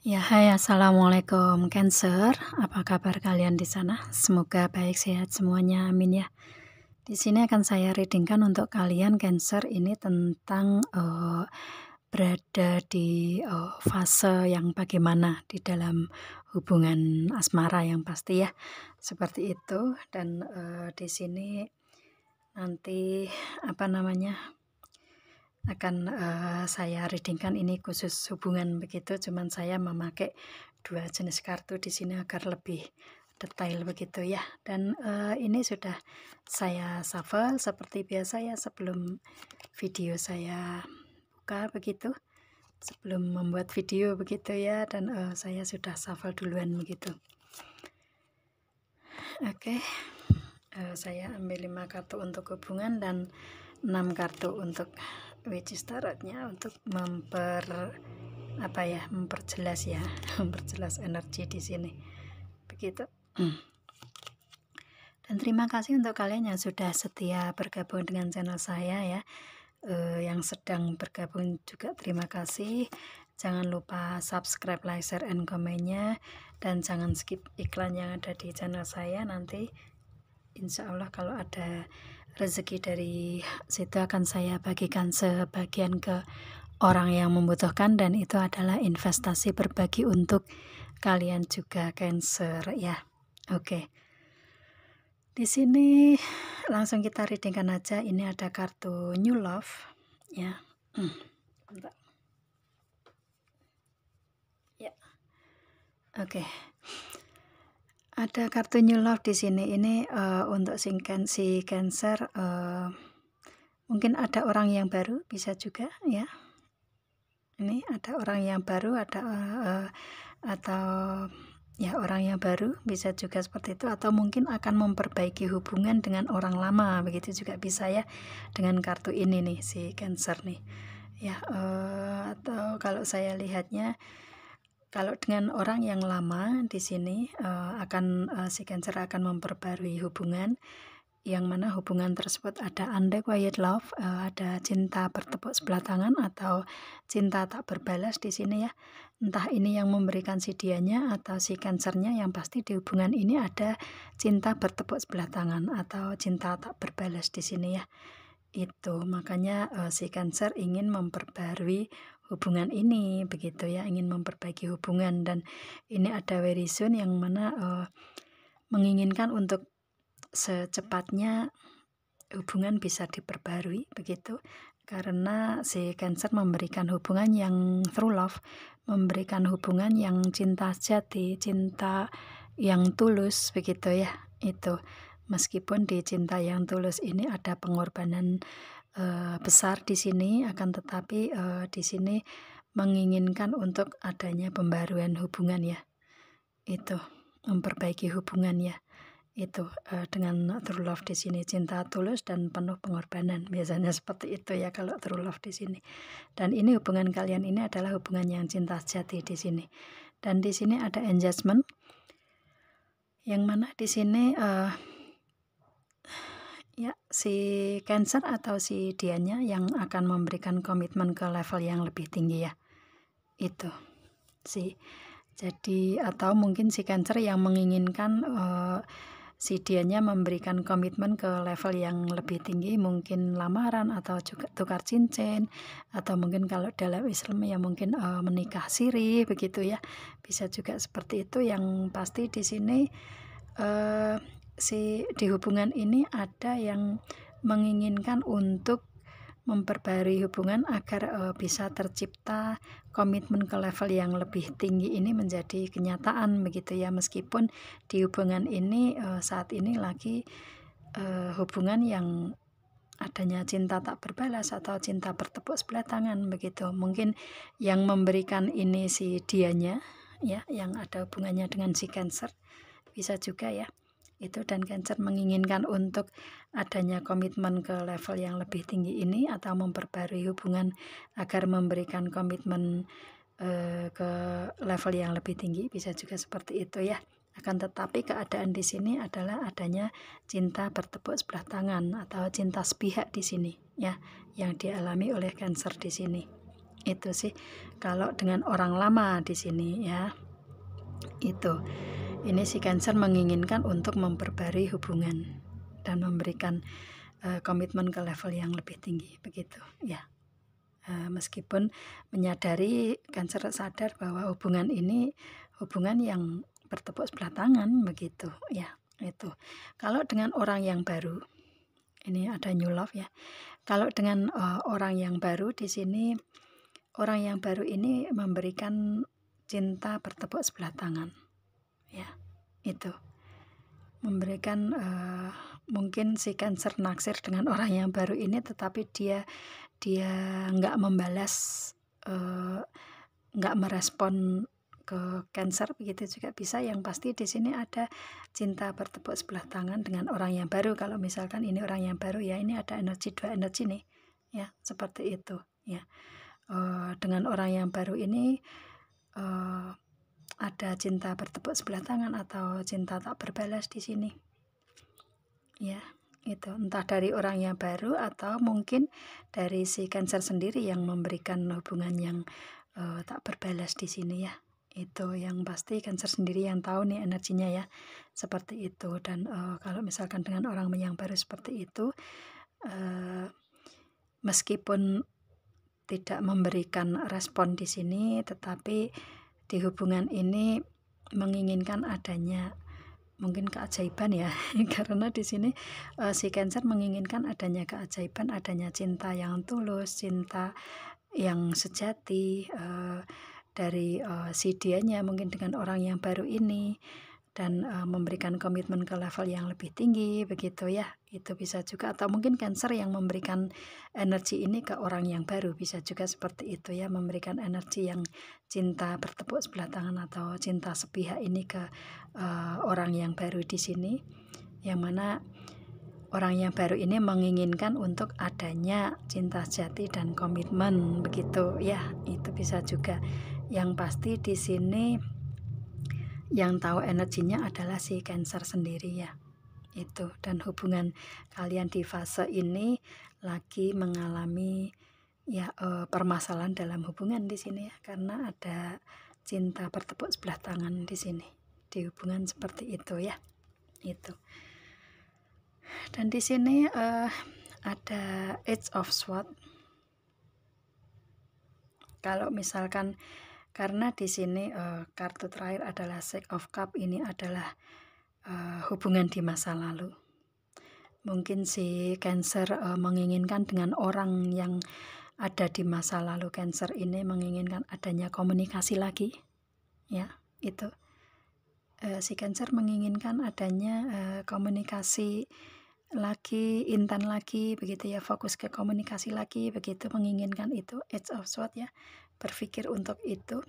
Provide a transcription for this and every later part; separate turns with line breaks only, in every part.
Ya, hai, assalamualaikum Cancer. Apa kabar kalian di sana? Semoga baik sehat semuanya, amin ya. Di sini akan saya readingkan untuk kalian Cancer ini tentang berada di fase yang bagaimana di dalam hubungan asmara yang pasti ya, seperti itu. Dan di sini nanti akan saya readingkan ini khusus hubungan begitu, cuman saya memakai dua jenis kartu di sini agar lebih detail begitu ya. Dan ini sudah saya shuffle seperti biasa ya sebelum video saya buka begitu, sebelum membuat video begitu ya. Dan saya sudah shuffle duluan begitu. Oke. Saya ambil 5 kartu untuk hubungan dan 6 kartu untuk which is tarotnya untuk memperjelas ya, memperjelas energi di sini. Begitu. Dan terima kasih untuk kalian yang sudah setia bergabung dengan channel saya ya. Yang sedang bergabung juga terima kasih. Jangan lupa subscribe, like, share, and komennya, dan jangan skip iklan yang ada di channel saya. Nanti insya Allah kalau ada rezeki dari situ akan saya bagikan sebagian ke orang yang membutuhkan, dan itu adalah investasi berbagi untuk kalian juga Cancer ya. Oke. Di sini langsung kita readingkan aja. Ini ada kartu New Love ya. Ya. Oke. Ada kartu New Love di sini. Ini untuk si Cancer, mungkin ada orang yang baru, bisa juga ya. Ini ada orang yang baru, ada atau ya orang yang baru, bisa juga seperti itu, atau mungkin akan memperbaiki hubungan dengan orang lama, begitu juga bisa ya dengan kartu ini nih si Cancer nih ya. Atau kalau saya lihatnya, kalau dengan orang yang lama di sini si Cancer akan memperbarui hubungan, yang mana hubungan tersebut ada unrequited love, ada cinta bertepuk sebelah tangan atau cinta tak berbalas di sini ya. Entah ini yang memberikan si dianya atau si Cancernya, yang pasti di hubungan ini ada cinta bertepuk sebelah tangan atau cinta tak berbalas di sini ya. Itu makanya si Cancer ingin memperbarui hubungan ini begitu ya, ingin memperbaiki hubungan. Dan ini ada very soon, yang mana menginginkan untuk secepatnya hubungan bisa diperbarui begitu, karena si Cancer memberikan hubungan yang true love, memberikan hubungan yang cinta sejati, cinta yang tulus begitu ya. Itu meskipun di cinta yang tulus ini ada pengorbanan besar di sini, akan tetapi di sini menginginkan untuk adanya pembaruan hubungan ya. Itu memperbaiki hubungan ya. Itu dengan true love di sini, cinta tulus dan penuh pengorbanan, biasanya seperti itu ya kalau true love di sini. Dan ini hubungan kalian ini adalah hubungan yang cinta sejati di sini. Dan di sini ada engagement, yang mana di sini ya si Cancer atau si dianya yang akan memberikan komitmen ke level yang lebih tinggi ya. Itu sih. Jadi atau mungkin si Cancer yang menginginkan si dianya memberikan komitmen ke level yang lebih tinggi, mungkin lamaran atau juga tukar cincin, atau mungkin kalau dalam Islam ya mungkin menikah siri begitu ya, bisa juga seperti itu. Yang pasti di sini di hubungan ini ada yang menginginkan untuk memperbarui hubungan agar bisa tercipta komitmen ke level yang lebih tinggi ini menjadi kenyataan begitu ya. Meskipun di hubungan ini saat ini lagi hubungan yang adanya cinta tak berbalas atau cinta bertepuk sebelah tangan begitu. Mungkin yang memberikan ini si dianya ya, yang ada hubungannya dengan si Cancer, bisa juga ya itu. Dan Cancer menginginkan untuk adanya komitmen ke level yang lebih tinggi ini atau memperbarui hubungan agar memberikan komitmen ke level yang lebih tinggi, bisa juga seperti itu ya. Akan tetapi keadaan di sini adalah adanya cinta bertepuk sebelah tangan atau cinta sepihak di sini ya, yang dialami oleh Cancer di sini. Itu sih kalau dengan orang lama di sini ya. Itu. Ini si Cancer menginginkan untuk memperbarui hubungan dan memberikan komitmen ke level yang lebih tinggi begitu ya. Meskipun menyadari Cancer sadar bahwa hubungan ini hubungan yang bertepuk sebelah tangan begitu ya. Itu. Kalau dengan orang yang baru, ini ada new love ya. Kalau dengan orang yang baru di sini, orang yang baru ini memberikan cinta bertepuk sebelah tangan ya. Itu memberikan mungkin si Cancer naksir dengan orang yang baru ini, tetapi dia nggak membalas, nggak merespon ke Cancer begitu juga bisa. Yang pasti di sini ada cinta bertepuk sebelah tangan dengan orang yang baru. Kalau misalkan ini orang yang baru ya, ini ada energi, dua energi nih ya, seperti itu ya. Dengan orang yang baru ini ada cinta bertepuk sebelah tangan atau cinta tak berbalas di sini ya. Itu entah dari orang yang baru atau mungkin dari si Cancer sendiri yang memberikan hubungan yang tak berbalas di sini ya. Itu yang pasti Cancer sendiri yang tahu nih energinya ya, seperti itu. Dan kalau misalkan dengan orang yang baru seperti itu, meskipun tidak memberikan respon di sini, tetapi di hubungan ini menginginkan adanya mungkin keajaiban ya. Karena di sini si Cancer menginginkan adanya keajaiban, adanya cinta yang tulus, cinta yang sejati dari si dianya mungkin dengan orang yang baru ini, dan memberikan komitmen ke level yang lebih tinggi begitu ya. Itu bisa juga, atau mungkin Cancer yang memberikan energi ini ke orang yang baru, bisa juga seperti itu ya, memberikan energi yang cinta bertepuk sebelah tangan atau cinta sepihak ini ke orang yang baru di sini, yang mana orang yang baru ini menginginkan untuk adanya cinta sejati dan komitmen begitu ya. Itu bisa juga. Yang pasti di sini yang tahu energinya adalah si Cancer sendiri ya. Itu, dan hubungan kalian di fase ini lagi mengalami ya permasalahan dalam hubungan di sini ya, karena ada cinta bertepuk sebelah tangan di sini di hubungan seperti itu ya. Itu. Dan di sini ada Eight of Swords. Kalau misalkan karena di sini kartu terakhir adalah Six of Cups, ini adalah hubungan di masa lalu. Mungkin si Cancer menginginkan dengan orang yang ada di masa lalu Cancer ini menginginkan adanya komunikasi lagi ya. Itu si Cancer menginginkan adanya komunikasi lagi, intan lagi begitu ya, fokus ke komunikasi lagi begitu, menginginkan itu. Eight of Swords ya, berpikir untuk itu.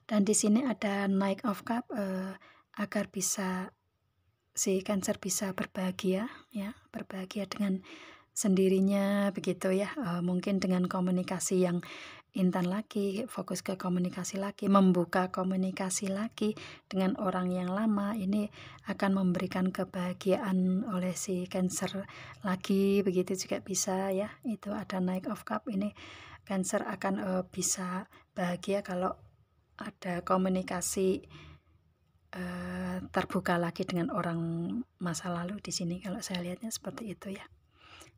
Dan di sini ada Knight of Cups, agar bisa si Cancer bisa berbahagia ya, berbahagia dengan sendirinya begitu ya. Mungkin dengan komunikasi yang intan lagi, fokus ke komunikasi lagi, membuka komunikasi lagi dengan orang yang lama, ini akan memberikan kebahagiaan oleh si Cancer lagi begitu juga bisa ya. Itu ada Knight of Cups, ini Cancer akan bisa bahagia kalau ada komunikasi terbuka lagi dengan orang masa lalu di sini. Kalau saya lihatnya seperti itu ya.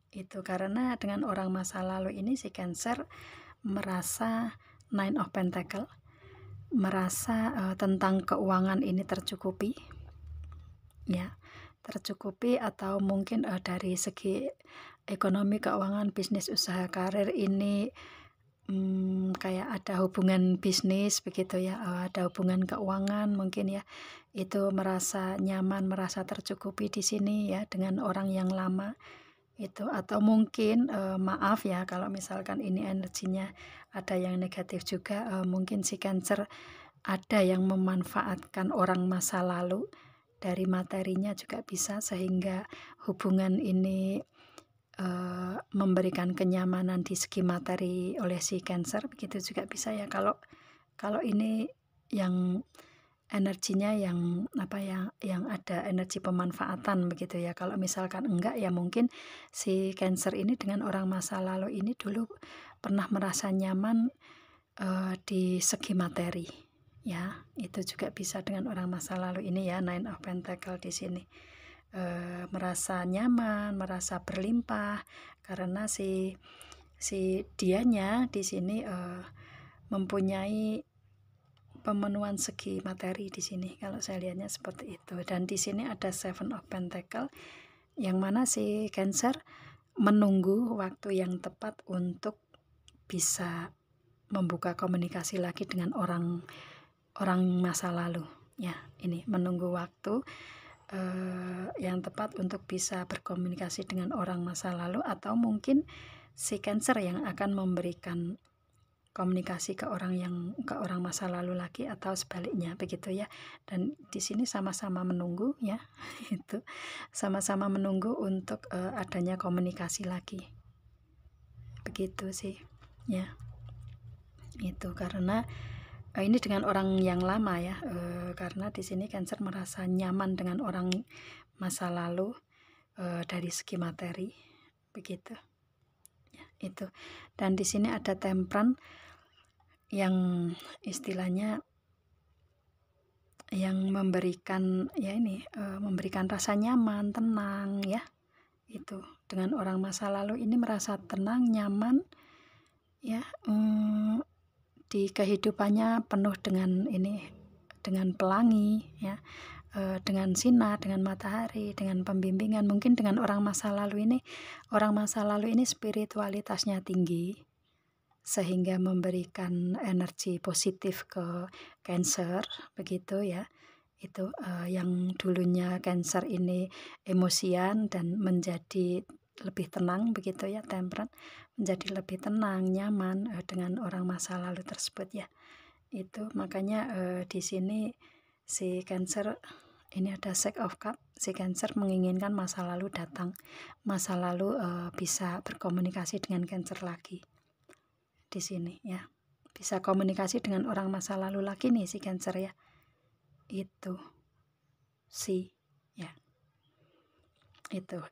Itu karena dengan orang masa lalu ini si Cancer merasa Nine of Pentacles, merasa tentang keuangan ini tercukupi ya, tercukupi, atau mungkin dari segi ekonomi, keuangan, bisnis, usaha, karir ini kayak ada hubungan bisnis begitu ya, ada hubungan keuangan mungkin ya, itu merasa nyaman, merasa tercukupi di sini ya dengan orang yang lama itu. Atau mungkin maaf ya kalau misalkan ini energinya ada yang negatif juga, mungkin si Cancer ada yang memanfaatkan orang masa lalu dari materinya juga bisa, sehingga hubungan ini memberikan kenyamanan di segi materi oleh si Cancer begitu juga bisa ya. Kalau ini yang energinya yang yang ada energi pemanfaatan begitu ya. Kalau misalkan enggak ya mungkin si Cancer ini dengan orang masa lalu ini dulu pernah merasa nyaman di segi materi ya. Itu juga bisa dengan orang masa lalu ini ya, Nine of Pentacle di sini. Merasa nyaman, merasa berlimpah karena si dianya di sini mempunyai pemenuhan segi materi di sini. Kalau saya lihatnya seperti itu. Dan di sini ada Seven of Pentacle yang mana si Cancer menunggu waktu yang tepat untuk bisa membuka komunikasi lagi dengan orang masa lalu ya. Ini menunggu waktu yang tepat untuk bisa berkomunikasi dengan orang masa lalu, atau mungkin si Cancer yang akan memberikan komunikasi ke orang masa lalu lagi, atau sebaliknya begitu ya. Dan di sini sama-sama menunggu ya. Itu sama-sama menunggu untuk adanya komunikasi lagi. Begitu sih ya. Itu karena ini dengan orang yang lama ya. Karena di sini Cancer merasa nyaman dengan orang masa lalu dari segi materi begitu. Ya, itu. Dan di sini ada Temperance yang istilahnya yang memberikan ya ini memberikan rasa nyaman, tenang ya. Itu dengan orang masa lalu ini merasa tenang, nyaman ya, di kehidupannya penuh dengan dengan pelangi ya, dengan sinar, dengan matahari, dengan pembimbingan. Mungkin dengan orang masa lalu ini spiritualitasnya tinggi sehingga memberikan energi positif ke Cancer begitu ya. Itu yang dulunya Cancer ini emosian dan menjadi lebih tenang begitu ya, Temperance menjadi lebih tenang, nyaman dengan orang masa lalu tersebut ya. Itu makanya di sini si Cancer ini ada Six of Cups. Si Cancer menginginkan masa lalu datang, masa lalu bisa berkomunikasi dengan Cancer lagi. Di sini ya, bisa komunikasi dengan orang masa lalu lagi nih si Cancer ya. Itu sih ya. Itu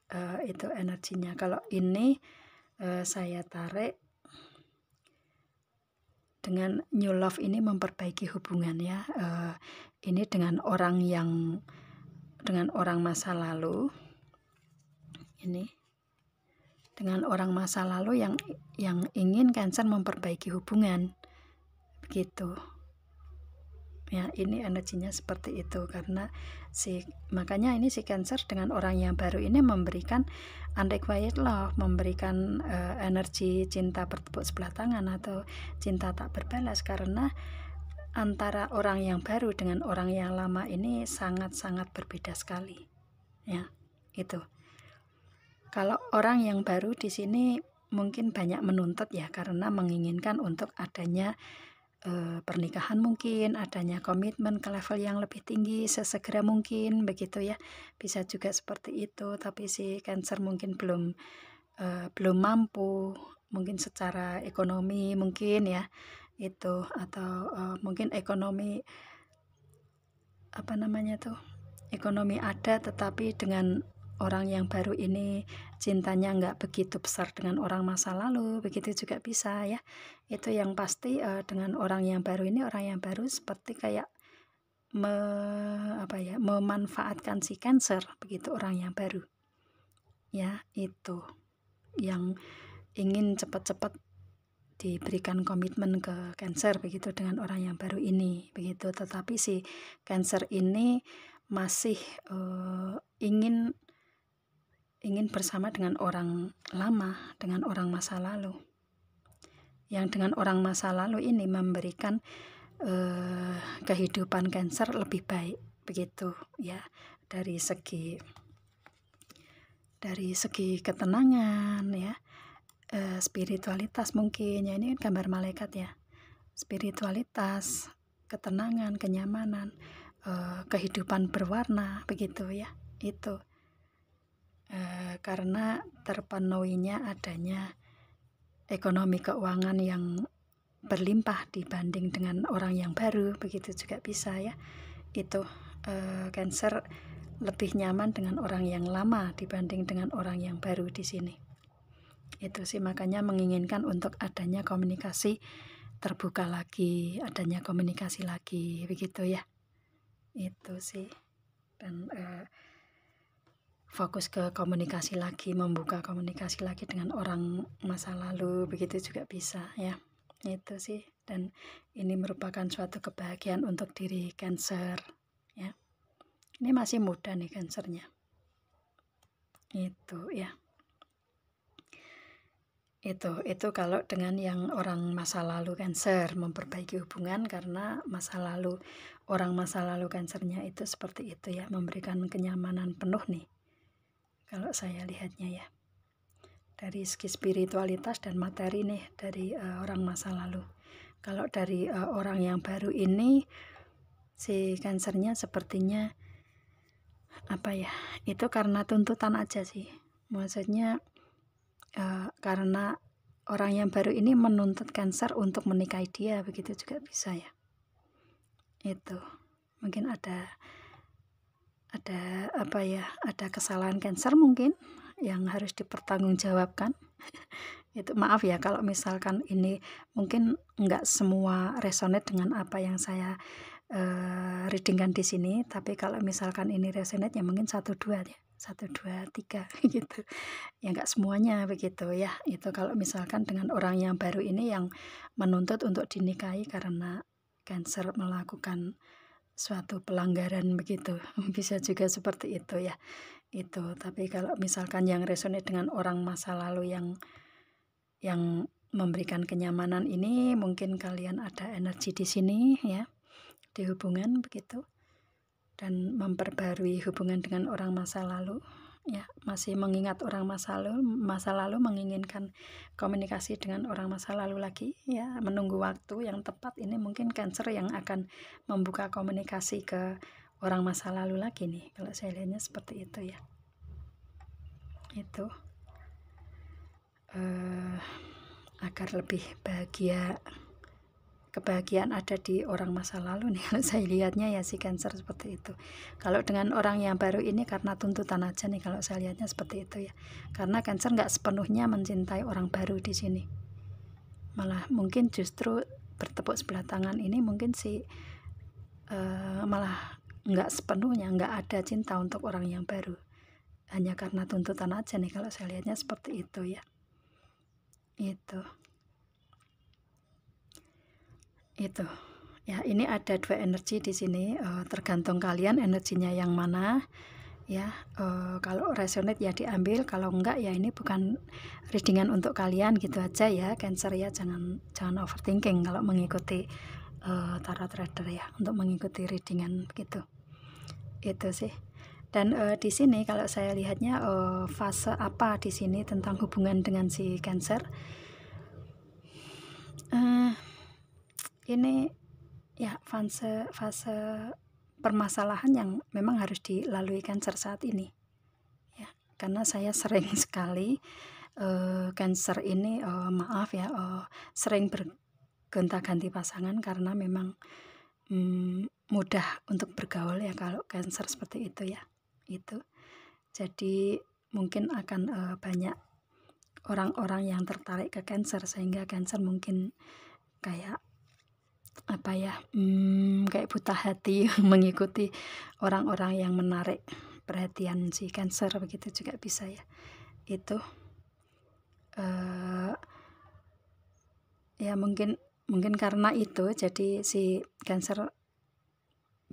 energinya. Kalau ini saya tarik dengan new love ini memperbaiki hubungan ya. Ini dengan orang masa lalu. Ini dengan orang masa lalu yang ingin Cancer memperbaiki hubungan begitu ya. Ini energinya seperti itu karena makanya ini si Cancer dengan orang yang baru ini memberikan unrequited love, memberikan energi cinta bertepuk sebelah tangan atau cinta tak berbalas, karena antara orang yang baru dengan orang yang lama ini sangat-sangat berbeda sekali ya. Itu kalau orang yang baru di sini mungkin banyak menuntut ya, karena menginginkan untuk adanya pernikahan, mungkin adanya komitmen ke level yang lebih tinggi sesegera mungkin begitu ya. Bisa juga seperti itu, tapi si Cancer mungkin belum mampu, mungkin secara ekonomi mungkin ya itu, atau mungkin ekonomi ekonomi ada, tetapi dengan orang yang baru ini cintanya nggak begitu besar dengan orang masa lalu, begitu juga bisa ya. Itu yang pasti dengan orang yang baru ini, orang yang baru seperti kayak memanfaatkan si Cancer begitu, orang yang baru ya. Itu yang ingin cepat-cepat diberikan komitmen ke Cancer begitu dengan orang yang baru ini begitu. Tetapi si Cancer ini masih ingin bersama dengan orang lama, dengan orang masa lalu, yang dengan orang masa lalu ini memberikan kehidupan Cancer lebih baik begitu ya, dari segi ketenangan ya, spiritualitas mungkin ya. Ini kan gambar malaikat ya, spiritualitas, ketenangan, kenyamanan, kehidupan berwarna begitu ya. Itu karena terpenuhinya adanya ekonomi keuangan yang berlimpah dibanding dengan orang yang baru begitu juga bisa ya. itu Cancer lebih nyaman dengan orang yang lama dibanding dengan orang yang baru di sini. Itu sih makanya menginginkan untuk adanya komunikasi terbuka lagi, adanya komunikasi lagi, begitu ya. Itu sih. Dan fokus ke komunikasi lagi, membuka komunikasi lagi dengan orang masa lalu, begitu juga bisa ya. Itu sih. Dan ini merupakan suatu kebahagiaan untuk diri Cancer ya. Ini masih muda nih Cancernya. Itu ya. Itu kalau dengan yang orang masa lalu Cancer, memperbaiki hubungan karena masa lalu orang masa lalu Cancernya itu seperti itu ya, memberikan kenyamanan penuh nih kalau saya lihatnya ya, dari segi spiritualitas dan materi nih dari orang masa lalu. Kalau dari orang yang baru ini si Cancernya sepertinya apa ya, itu karena tuntutan aja sih, maksudnya karena orang yang baru ini menuntut Cancer untuk menikahi dia, begitu juga bisa ya. Itu mungkin ada apa ya, ada kesalahan Cancer mungkin yang harus dipertanggungjawabkan. Itu maaf ya kalau misalkan ini mungkin nggak semua resonate dengan apa yang saya readingkan di sini, tapi kalau misalkan ini resonate ya mungkin 1, 2 ya, 1, 2, 3 gitu ya, nggak semuanya begitu ya. Itu kalau misalkan dengan orang yang baru ini yang menuntut untuk dinikahi karena Cancer melakukan suatu pelanggaran begitu, bisa juga seperti itu ya. Itu tapi kalau misalkan yang resonate dengan orang masa lalu yang memberikan kenyamanan ini, mungkin kalian ada energi di sini ya, di hubungan begitu, dan memperbarui hubungan dengan orang masa lalu ya, masih mengingat orang masa lalu menginginkan komunikasi dengan orang masa lalu lagi ya, menunggu waktu yang tepat. Ini mungkin Cancer yang akan membuka komunikasi ke orang masa lalu lagi nih, kalau saya lihatnya seperti itu ya. Itu agar lebih bahagia, kebahagiaan ada di orang masa lalu nih, kalau saya lihatnya ya si Cancer seperti itu. Kalau dengan orang yang baru ini karena tuntutan aja nih, kalau saya lihatnya seperti itu ya, karena Cancer nggak sepenuhnya mencintai orang baru di sini, malah mungkin justru bertepuk sebelah tangan ini mungkin si malah nggak sepenuhnya, nggak ada cinta untuk orang yang baru, hanya karena tuntutan aja nih, kalau saya lihatnya seperti itu ya. Itu ya, ini ada 2 energi di sini, tergantung kalian energinya yang mana ya. Kalau resonate ya diambil, kalau enggak ya ini bukan readingan untuk kalian, gitu aja ya Cancer ya. Jangan overthinking kalau mengikuti tarot reader ya, untuk mengikuti readingan begitu. Itu sih. Dan di sini kalau saya lihatnya fase apa di sini tentang hubungan dengan si Cancer, ini ya fase permasalahan yang memang harus dilalui Cancer saat ini ya, karena saya sering sekali Cancer ini maaf ya, sering bergonta-ganti pasangan karena memang mudah untuk bergaul ya kalau Cancer seperti itu ya. Itu jadi mungkin akan banyak orang-orang yang tertarik ke Cancer, sehingga Cancer mungkin kayak apa ya, kayak buta hati mengikuti orang-orang yang menarik perhatian si Cancer, begitu juga bisa ya. Itu ya mungkin karena itu jadi si Cancer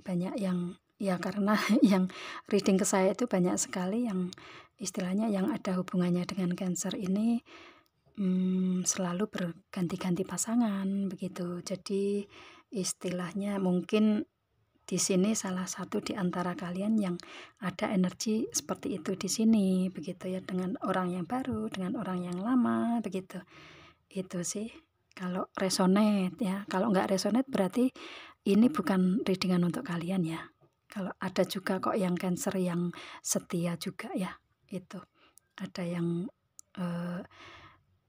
banyak yang ya, karena yang reading ke saya itu banyak sekali yang istilahnya yang ada hubungannya dengan Cancer ini selalu berganti-ganti pasangan begitu. Jadi istilahnya mungkin di sini salah satu di antara kalian yang ada energi seperti itu di sini begitu ya, dengan orang yang baru, dengan orang yang lama begitu. Itu sih kalau resonate ya. Kalau nggak resonate berarti ini bukan readingan untuk kalian ya. Kalau ada juga kok yang Cancer yang setia juga ya. Itu ada yang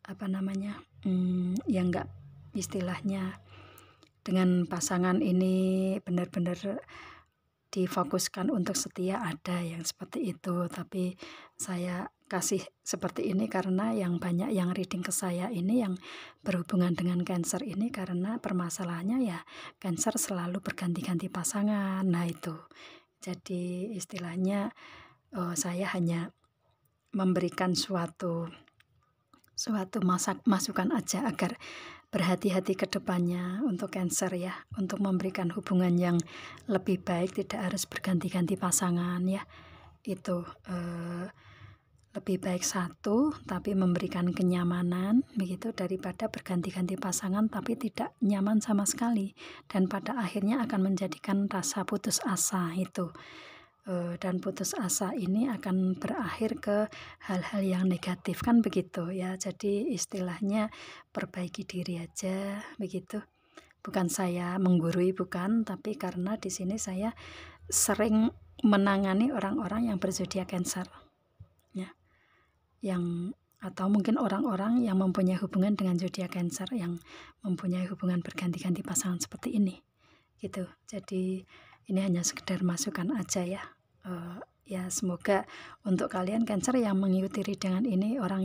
apa namanya, yang nggak istilahnya dengan pasangan ini benar-benar difokuskan untuk setia, ada yang seperti itu, tapi saya kasih seperti ini karena yang banyak yang reading ke saya ini yang berhubungan dengan Cancer ini karena permasalahannya ya Cancer selalu berganti-ganti pasangan. Nah itu, jadi istilahnya saya hanya memberikan suatu masukan aja agar berhati-hati ke depannya untuk Cancer ya, untuk memberikan hubungan yang lebih baik, tidak harus berganti-ganti pasangan ya. Itu lebih baik satu tapi memberikan kenyamanan begitu daripada berganti-ganti pasangan tapi tidak nyaman sama sekali dan pada akhirnya akan menjadikan rasa putus asa itu. Dan putus asa ini akan berakhir ke hal-hal yang negatif kan begitu ya. Jadi istilahnya perbaiki diri aja begitu. Bukan saya menggurui, bukan, tapi karena di sini saya sering menangani orang-orang yang berzodiak Cancer ya. Atau mungkin orang-orang yang mempunyai hubungan dengan zodiak Cancer yang mempunyai hubungan berganti-ganti pasangan seperti ini gitu. Jadi ini hanya sekedar masukan aja ya. Ya semoga untuk kalian Cancer yang mengikuti readingan ini orang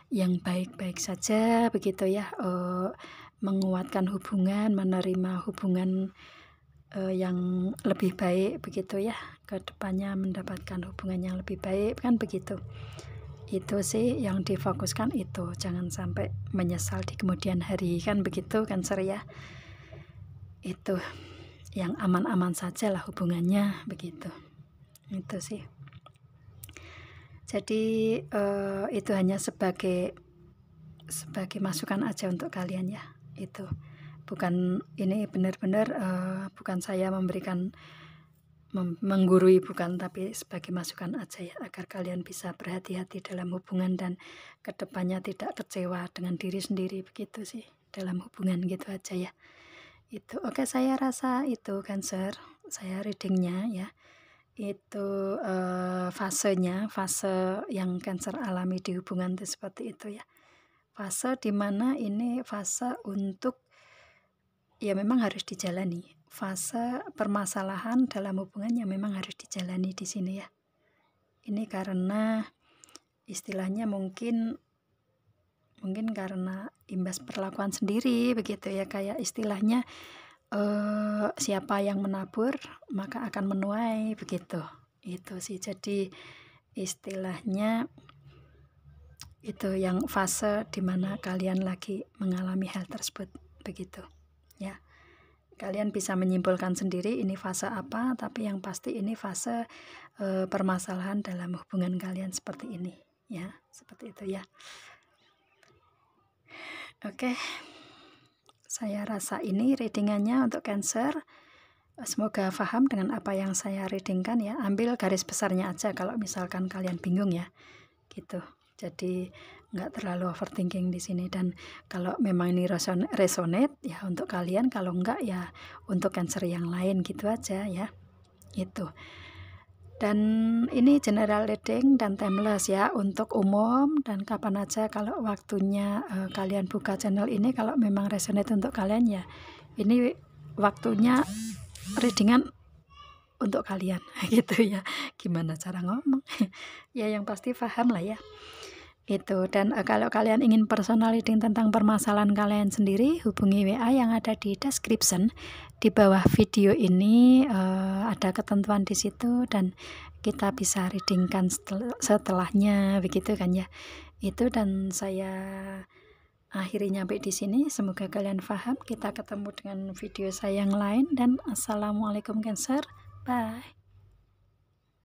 yang baik-baik saja begitu ya, menguatkan hubungan, menerima hubungan yang lebih baik begitu ya, ke depannya mendapatkan hubungan yang lebih baik kan begitu. Itu sih yang difokuskan itu, jangan sampai menyesal di kemudian hari kan begitu Cancer ya. Itu yang aman-aman saja lah hubungannya begitu. Itu sih. Jadi itu hanya sebagai masukan aja untuk kalian ya. Itu bukan, ini benar-benar bukan saya memberikan menggurui, bukan, tapi sebagai masukan aja ya, agar kalian bisa berhati-hati dalam hubungan dan kedepannya tidak kecewa dengan diri sendiri begitu sih dalam hubungan gitu aja ya. Itu oke, saya rasa itu Cancer, saya readingnya ya. Itu fase yang Cancer alami di hubungan itu seperti itu ya. Fase dimana ini fase untuk ya memang harus dijalani, fase permasalahan dalam hubungan yang memang harus dijalani di sini ya. Ini karena istilahnya mungkin karena imbas perlakuan sendiri begitu ya, kayak istilahnya siapa yang menabur maka akan menuai begitu. Itu sih, jadi istilahnya itu yang fase dimana kalian lagi mengalami hal tersebut begitu ya. Kalian bisa menyimpulkan sendiri ini fase apa, tapi yang pasti ini fase permasalahan dalam hubungan kalian seperti ini ya, seperti itu ya. Oke, saya rasa ini readingannya untuk Cancer. Semoga paham dengan apa yang saya readingkan ya. Ambil garis besarnya aja kalau misalkan kalian bingung ya gitu. Jadi nggak terlalu overthinking di sini, dan kalau memang ini resonate ya untuk kalian, kalau enggak ya untuk Cancer yang lain gitu aja ya. Itu. Dan ini general reading dan timeless ya, untuk umum, dan kapan aja kalau waktunya kalian buka channel ini, kalau memang resonate untuk kalian ya ini waktunya readingan untuk kalian gitu ya. Gimana cara ngomong ya, yang pasti paham lah ya. Itu. Dan kalau kalian ingin personal reading tentang permasalahan kalian sendiri, hubungi WA yang ada di description di bawah video ini. Ada ketentuan di situ dan kita bisa readingkan setelahnya begitu kan ya. Itu, dan saya akhiri nyampe di sini. Semoga kalian paham. Kita ketemu dengan video saya yang lain, dan assalamualaikum Cancer. Bye.